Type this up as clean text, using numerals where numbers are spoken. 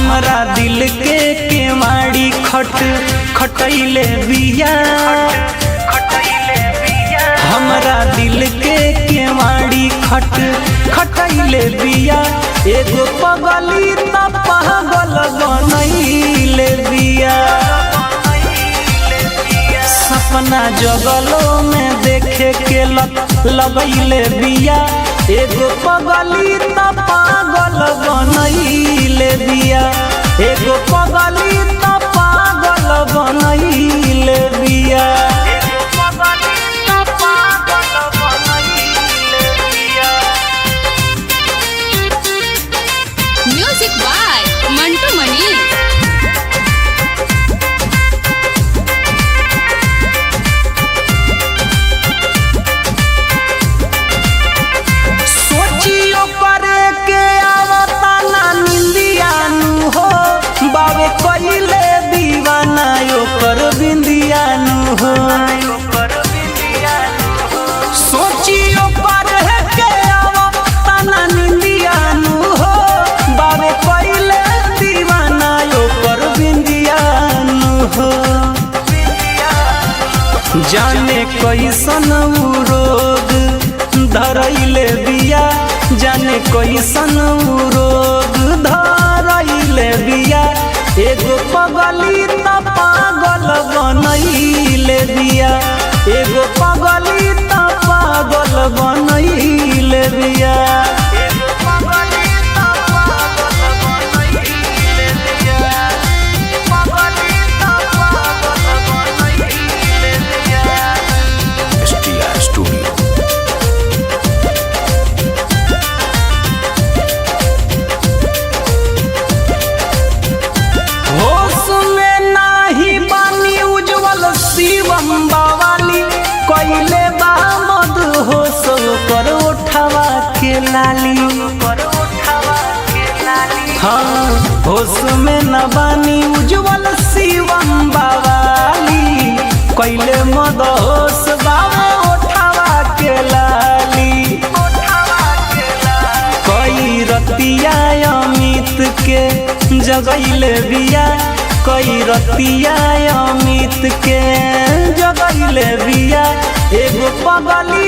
हमरा दिल के केवाड़ी खटैले बिया, हमरा दिल के केवाड़ी खटैले बिया। एगो पगली त पागल बनैले बिया, सपना जगलो में देखे के लगैले बिया। एगो पगली त पागल बनैले बिया, एगो पगली त पागल बनैले बिया। म्यूजिक बाय मंटू मनी। सोचियो करे के आवता ना निंदियानु हो, बावे कइले दीवाना ओकर बिंदियानु हो। सोचियो करे के आवता ना निंदियानु हो, बावे कइले दीवाना ओकर बिंदियानु हो। जाने कैसन उ रोग धरैले बिया, जाने कैसन उ रोग धरैले बिया। एगो पगली त पागल बनैले बिया, एगो पगली त पागल बनैले बिया। कइले बा मद हो सो कर उठावा के लाली, हाँ होश में न बानी उज्जवल शिवम बावाली। कइले मद होश बाबा उठावा के लाली। कई रतिया अमित के जगैले बिया, कई रतिया अमित के जगैले बिया। एगो पगली